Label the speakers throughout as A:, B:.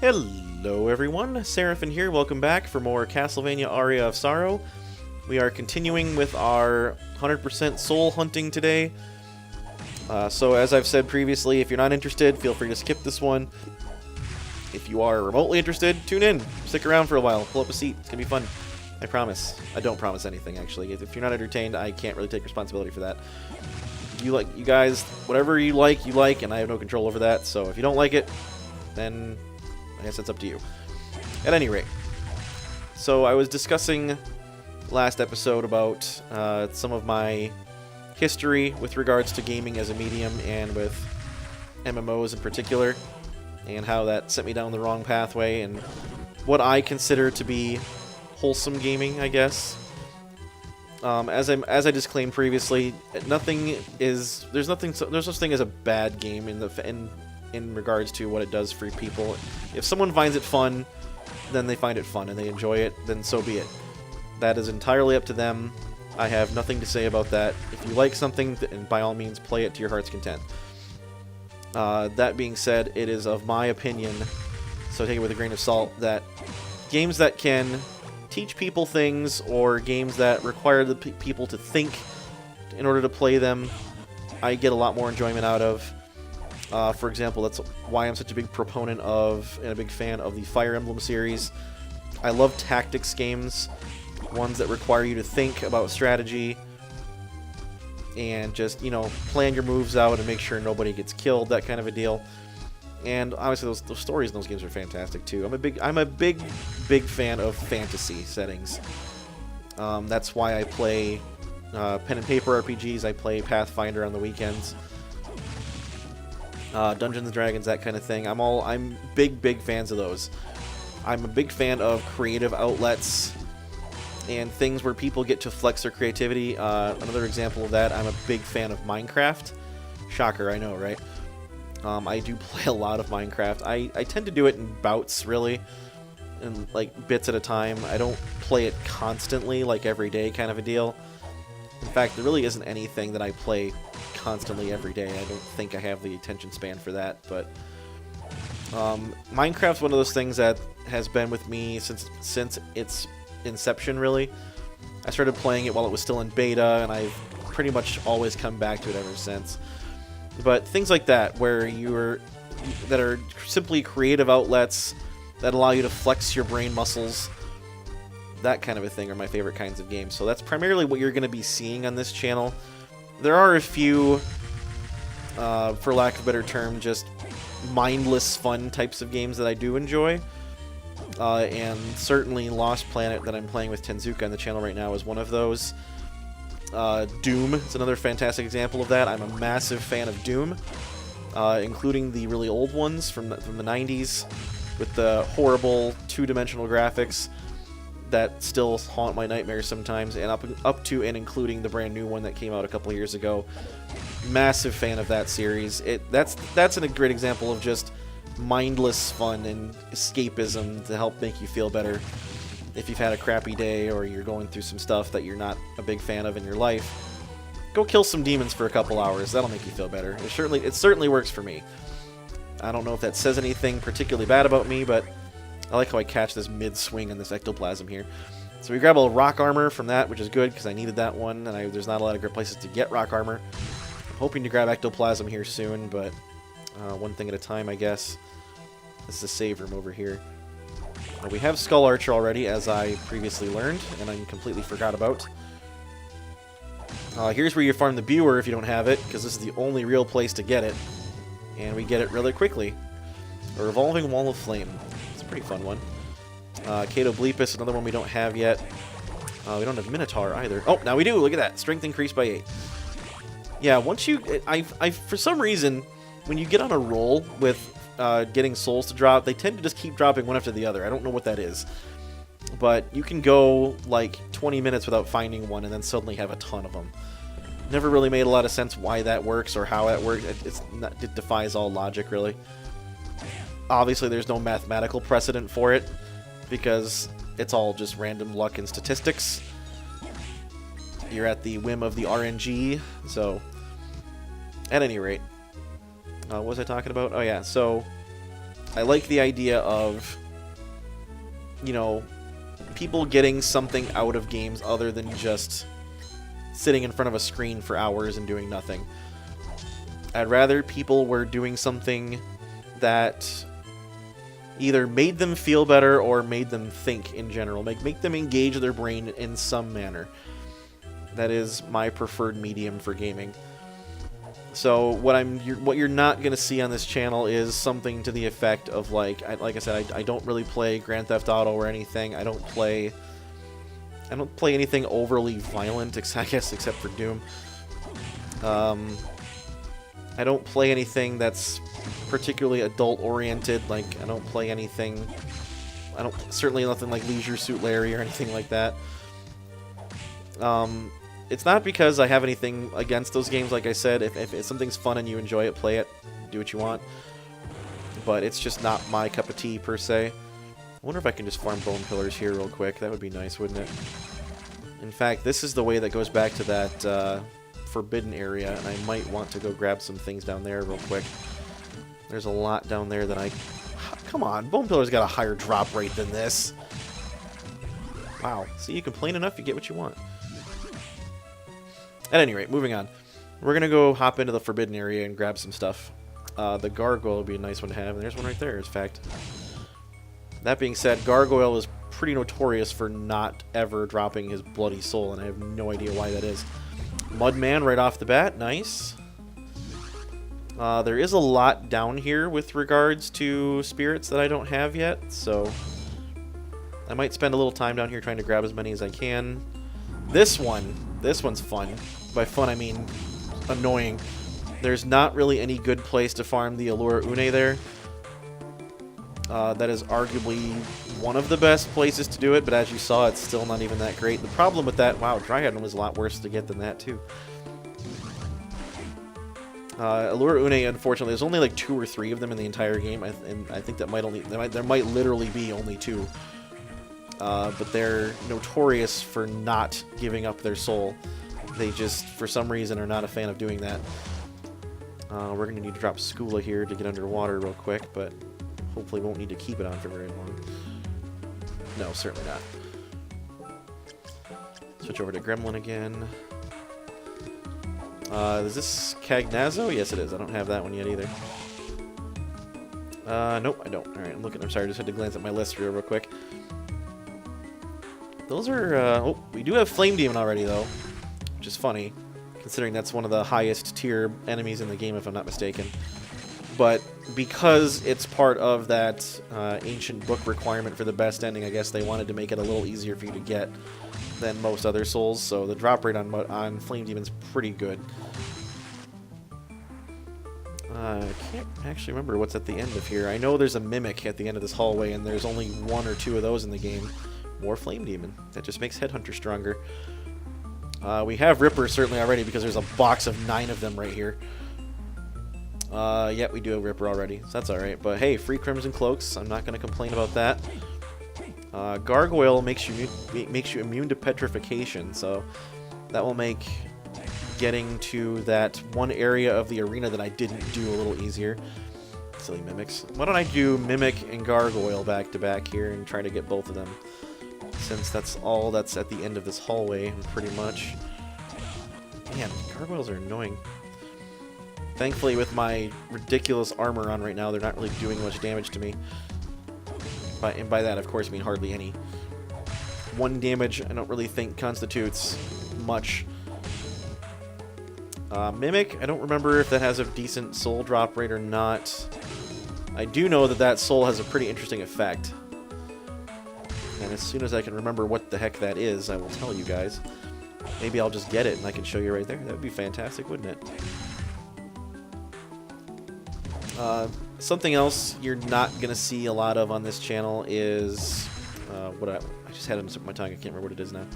A: Hello everyone, Seraphin here, welcome back for more Castlevania Aria of Sorrow. We are continuing with our 100% soul hunting today. So as I've said previously, if you're not interested, feel free to skip this one. If you are remotely interested, tune in, stick around for a while, pull up a seat, it's gonna be fun. I promise. I don't promise anything, actually. If you're not entertained, I can't really take responsibility for that. You guys, whatever you like, and I have no control over that, so if you don't like it, then I guess it's up to you. At any rate, so I was discussing last episode about some of my history with regards to gaming as a medium and with MMOs in particular, and how that sent me down the wrong pathway and what I consider to be wholesome gaming, I guess. As I disclaimed previously, there's no such thing as a bad game in regards to what it does for people. If someone finds it fun, then they find it fun and they enjoy it, then so be it. That is entirely up to them. I have nothing to say about that. If you like something, then by all means play it to your heart's content. That being said, it is of my opinion, so take it with a grain of salt, that games that can teach people things or games that require the people to think in order to play them, I get a lot more enjoyment out of. For example, that's why I'm such a big proponent of and a big fan of the Fire Emblem series. I love tactics games, ones that require you to think about strategy and just, plan your moves out and make sure nobody gets killed, that kind of a deal. And obviously those stories in those games are fantastic too. I'm a big fan of fantasy settings. That's why I play pen and paper RPGs. I play Pathfinder on the weekends. Dungeons and Dragons, that kind of thing. I'm big fans of those. I'm a big fan of creative outlets and things where people get to flex their creativity. Another example of that, I'm a big fan of Minecraft. Shocker, I know, right? I do play a lot of Minecraft. I tend to do it in bouts, really, and like bits at a time. I don't play it constantly, like every day kind of a deal. In fact, there really isn't anything that I play constantly every day. I don't think I have the attention span for that, but Minecraft's one of those things that has been with me since its inception, really. I started playing it while it was still in beta, and I've pretty much always come back to it ever since. But things like that, that are simply creative outlets that allow you to flex your brain muscles, that kind of a thing, are my favorite kinds of games. So that's primarily what you're going to be seeing on this channel. There are a few, for lack of a better term, just mindless fun types of games that I do enjoy. And certainly Lost Planet that I'm playing with Tenzuka on the channel right now is one of those. Doom is another fantastic example of that. I'm a massive fan of Doom, including the really old ones from the 90s with the horrible two-dimensional graphics that still haunt my nightmares sometimes, and up to and including the brand new one that came out a couple years ago. Massive fan of that series. That's a great example of just mindless fun and escapism to help make you feel better if you've had a crappy day or you're going through some stuff that you're not a big fan of in your life. Go kill some demons for a couple hours. That'll make you feel better. It certainly works for me. I don't know if that says anything particularly bad about me, but I like how I catch this mid-swing on this ectoplasm here. So we grab a rock armor from that, which is good, because I needed that one, and there's not a lot of great places to get rock armor. I'm hoping to grab ectoplasm here soon, but one thing at a time, I guess. This is a save room over here. We have Skull Archer already, as I previously learned, and I completely forgot about. Here's where you farm the Buer if you don't have it, because this is the only real place to get it. And we get it really quickly. A Revolving Wall of Flame. It's a pretty fun one. Kato Bleepus, another one we don't have yet. We don't have Minotaur either. Oh, now we do! Look at that! Strength increased by 8. Yeah, once you... for some reason, when you get on a roll with getting souls to drop, they tend to just keep dropping one after the other. I don't know what that is. But you can go like 20 minutes without finding one and then suddenly have a ton of them. Never really made a lot of sense why that works or how that works. It defies all logic, really. Obviously, there's no mathematical precedent for it because it's all just random luck and statistics. You're at the whim of the RNG, so at any rate. What was I talking about? Oh yeah, so I like the idea of, you know, people getting something out of games other than just sitting in front of a screen for hours and doing nothing. I'd rather people were doing something that either made them feel better or made them think in general. Make them engage their brain in some manner. That is my preferred medium for gaming. So what you're not going to see on this channel is something to the effect of, like I said, I don't really play Grand Theft Auto or anything. I don't play anything overly violent, I guess, except for Doom. I don't play anything that's particularly adult-oriented. Like, I don't play anything... certainly nothing like Leisure Suit Larry or anything like that. It's not because I have anything against those games, like I said. If something's fun and you enjoy it, play it. Do what you want. But it's just not my cup of tea, per se. I wonder if I can just farm bone pillars here real quick. That would be nice, wouldn't it? In fact, this is the way that goes back to that forbidden area, and I might want to go grab some things down there real quick. There's a lot down there that I... Come on, bone pillars got a higher drop rate than this. Wow. See, you complain enough, you get what you want. At any rate, moving on. We're going to go hop into the forbidden area and grab some stuff. The gargoyle would be a nice one to have, and there's one right there, in fact. That being said, gargoyle is pretty notorious for not ever dropping his bloody soul, and I have no idea why that is. Mudman right off the bat, nice. There is a lot down here with regards to spirits that I don't have yet, so I might spend a little time down here trying to grab as many as I can. This one's fun. By fun, I mean annoying. There's not really any good place to farm the Allura Une there. That is arguably one of the best places to do it, but as you saw, it's still not even that great. The problem with that... Wow, Dryad was a lot worse to get than that, too. Allura Une, unfortunately, there's only like 2 or 3 of them in the entire game, and I think that there might literally be only 2. But they're notorious for not giving up their soul. They just, for some reason, are not a fan of doing that. We're going to need to drop Skula here to get underwater real quick, but hopefully won't need to keep it on for very long. No, certainly not. Switch over to Gremlin again. Is this Cagnazzo? Yes, it is. I don't have that one yet either. Nope, I don't. Alright, I'm sorry, I just had to glance at my list real quick. Those are, oh, we do have Flame Demon already, though. Which is funny, considering that's one of the highest tier enemies in the game, if I'm not mistaken. But because it's part of that ancient book requirement for the best ending, I guess they wanted to make it a little easier for you to get than most other souls, so the drop rate on Flame Demon's pretty good. I can't actually remember what's at the end of here. I know there's a Mimic at the end of this hallway, and there's only 1 or 2 of those in the game. More Flame Demon. That just makes Headhunter stronger. We have Ripper certainly already, because there's a box of 9 of them right here. Yeah, we do have Ripper already, so that's alright. But hey, free Crimson Cloaks. I'm not going to complain about that. Gargoyle makes you immune to petrification, so that will make getting to that one area of the arena that I didn't do a little easier. Silly Mimics. Why don't I do Mimic and Gargoyle back to back here and try to get both of them, since that's all that's at the end of this hallway, pretty much. Man, Gargoyles are annoying. Thankfully, with my ridiculous armor on right now, they're not really doing much damage to me. And by that, of course, I mean hardly any. 1 damage, I don't really think constitutes much. Mimic, I don't remember if that has a decent soul drop rate or not. I do know that that soul has a pretty interesting effect. And as soon as I can remember what the heck that is, I will tell you guys. Maybe I'll just get it and I can show you right there. That would be fantastic, wouldn't it? Something else you're not going to see a lot of on this channel is... I just had it on the tip of my tongue. I can't remember what it is now.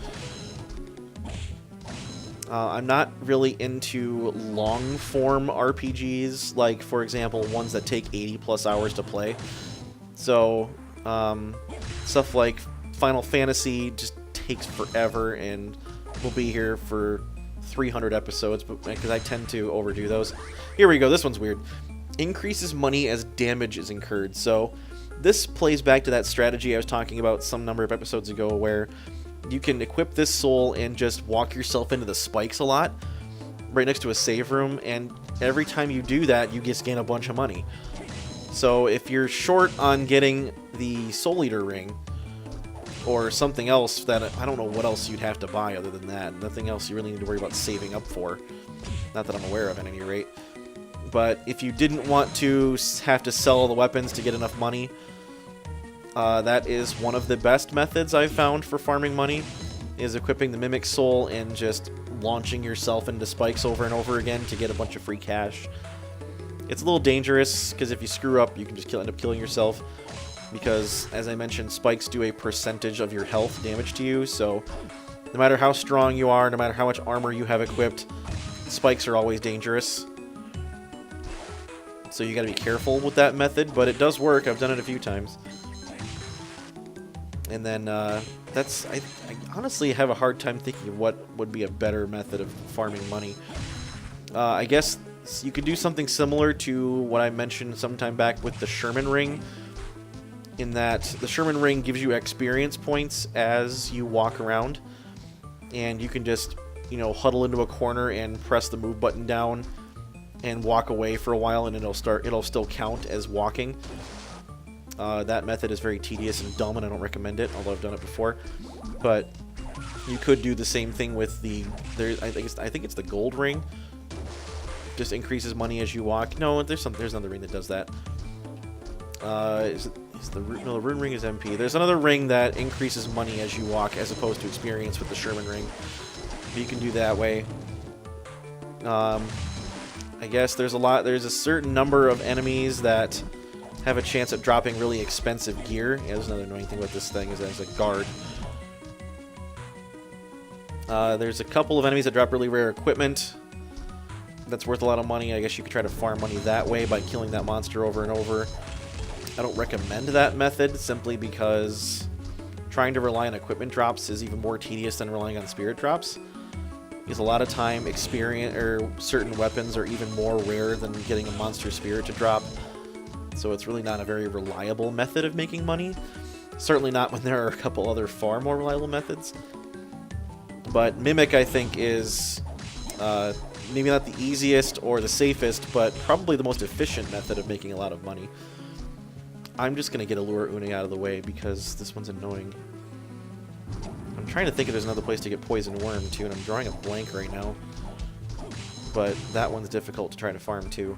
A: I'm not really into long-form RPGs, like, for example, ones that take 80-plus hours to play. So, stuff like Final Fantasy just takes forever, and we'll be here for 300 episodes, because I tend to overdo those. Here we go. This one's weird. increases money as damage is incurred. So this plays back to that strategy I was talking about some number of episodes ago, where you can equip this soul and just walk yourself into the spikes a lot, right next to a save room, and every time you do that, you just gain a bunch of money. So if you're short on getting the Soul Eater ring, or something else that, I don't know what else you'd have to buy other than that, nothing else you really need to worry about saving up for. Not that I'm aware of at any rate. But if you didn't want to have to sell the weapons to get enough money, that is one of the best methods I've found for farming money, is equipping the Mimic Soul and just launching yourself into spikes over and over again to get a bunch of free cash. It's a little dangerous, because if you screw up, you can just end up killing yourself. Because, as I mentioned, spikes do a percentage of your health damage to you, so no matter how strong you are, no matter how much armor you have equipped, spikes are always dangerous. So you gotta be careful with that method, but it does work. I've done it a few times. And then, I honestly have a hard time thinking of what would be a better method of farming money. I guess you could do something similar to what I mentioned sometime back with the Sherman Ring, in that the Sherman Ring gives you experience points as you walk around, and you can just, you know, huddle into a corner and press the move button down and walk away for a while, and it'll still count as walking. That method is very tedious and dumb, and I don't recommend it, although I've done it before. But you could do the same thing with the, I think it's the gold ring. Just increases money as you walk. No, there's another ring that does that. The rune ring is MP. There's another ring that increases money as you walk, as opposed to experience with the Sherman ring. But you can do that way. I guess there's a certain number of enemies that have a chance at dropping really expensive gear. Yeah, there's another annoying thing with this thing, is that it's a guard. There's a couple of enemies that drop really rare equipment that's worth a lot of money. I guess you could try to farm money that way by killing that monster over and over. I don't recommend that method, simply because trying to rely on equipment drops is even more tedious than relying on spirit drops. Because a lot of time, experience or certain weapons are even more rare than getting a monster spirit to drop. So it's really not a very reliable method of making money. Certainly not when there are a couple other far more reliable methods. But Mimic, I think, is maybe not the easiest or the safest, but probably the most efficient method of making a lot of money. I'm just going to get Allure Une out of the way, because this one's annoying. I'm trying to think if there's another place to get Poison Worm, too, and I'm drawing a blank right now. But that one's difficult to try to farm, too.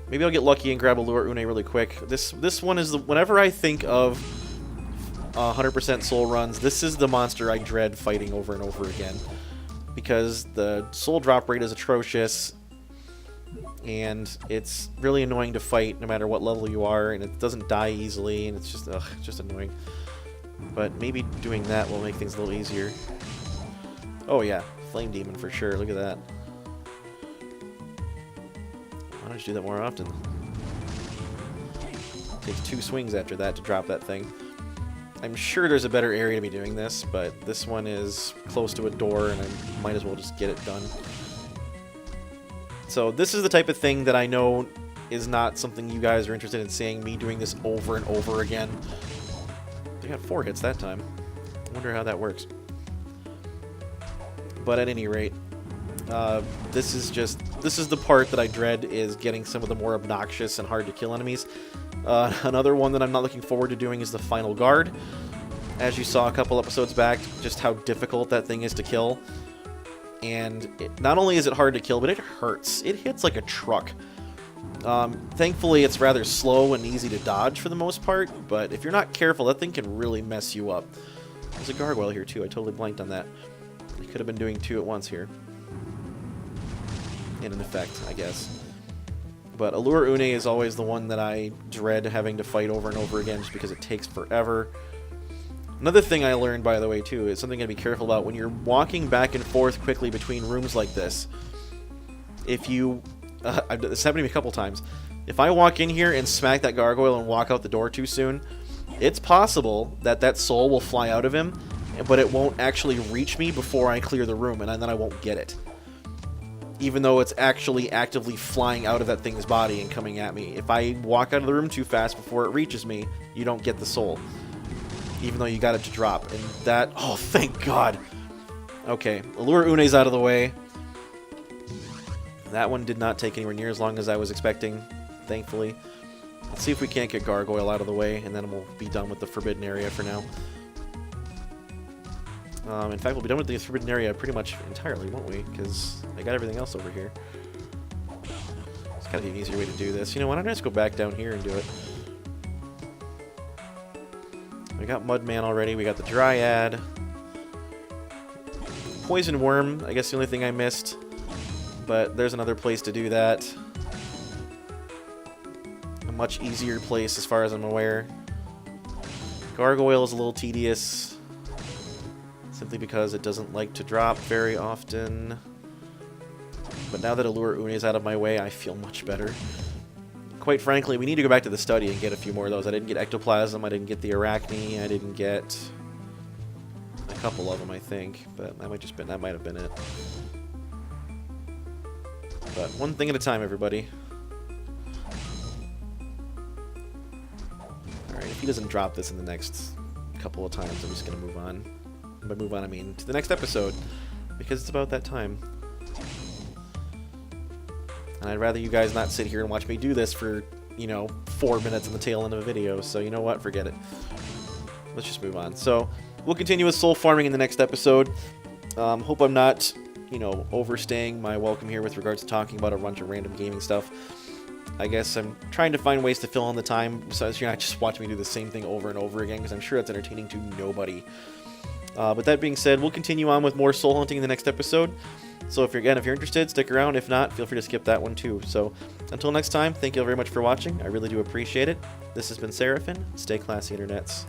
A: Maybe I'll get lucky and grab Allure Une really quick. This one is whenever I think of 100% soul runs, this is the monster I dread fighting over and over again. Because the soul drop rate is atrocious, and it's really annoying to fight no matter what level you are, and it doesn't die easily, and it's just annoying. But maybe doing that will make things a little easier. Oh yeah, Flame Demon for sure, look at that. Why don't you do that more often? Takes 2 swings after that to drop that thing. I'm sure there's a better area to be doing this, but this one is close to a door, and I might as well just get it done. So this is the type of thing that I know is not something you guys are interested in seeing, me doing this over and over again. I got 4 hits that time. I wonder how that works. But at any rate, this is the part that I dread, is getting some of the more obnoxious and hard to kill enemies. Another one that I'm not looking forward to doing is the Final Guard. As you saw a couple episodes back, just how difficult that thing is to kill. And not only is it hard to kill, but it hurts. It hits like a truck. Thankfully, it's rather slow and easy to dodge for the most part, but if you're not careful, that thing can really mess you up. There's a gargoyle here, too. I totally blanked on that. I could have been doing 2 at once here. In an effect, I guess. But Allure Une is always the one that I dread having to fight over and over again, just because it takes forever. Another thing I learned, by the way, too, is something to be careful about. When you're walking back and forth quickly between rooms like this, if you... this happened to me a couple times. If I walk in here and smack that gargoyle and walk out the door too soon, it's possible that that soul will fly out of him, but it won't actually reach me before I clear the room, and then I won't get it. even though it's actually actively flying out of that thing's body and coming at me. If I walk out of the room too fast before it reaches me, you don't get the soul, even though you got it to drop. And that, oh, thank God. Okay, Allure Une's out of the way. That one did not take anywhere near as long as I was expecting, thankfully. Let's see if we can't get Gargoyle out of the way, and then we'll be done with the Forbidden Area for now. In fact, we'll be done with the Forbidden Area pretty much entirely, won't we? Because I got everything else over here. It's gotta be an easier way to do this. You know, why don't I just go back down here and do it? We got Mudman already. We got the Dryad. Poison Worm, I guess the only thing I missed. But there's another place to do that. A much easier place as far as I'm aware. Gargoyle is a little tedious. Simply because it doesn't like to drop very often. But now that Allure Une is out of my way, I feel much better. Quite frankly, we need to go back to the study and get a few more of those. I didn't get Ectoplasm, I didn't get the Arachne, I didn't get a couple of them, I think. But that might have been it. But one thing at a time, everybody. Alright, if he doesn't drop this in the next couple of times, I'm just going to move on. By move on, I mean to the next episode, because it's about that time. And I'd rather you guys not sit here and watch me do this for, you know, 4 minutes in the tail end of a video, so you know what, forget it. Let's just move on. So, we'll continue with soul farming in the next episode. Hope I'm not, you know, overstaying my welcome here with regards to talking about a bunch of random gaming stuff. I guess I'm trying to find ways to fill in the time, besides you're not just watching me do the same thing over and over again, because I'm sure that's entertaining to nobody. But that being said, we'll continue on with more soul hunting in the next episode. So if you're interested, stick around. If not, feel free to skip that one too. So until next time, thank you all very much for watching. I really do appreciate it. This has been Seraphin. Stay classy, internets.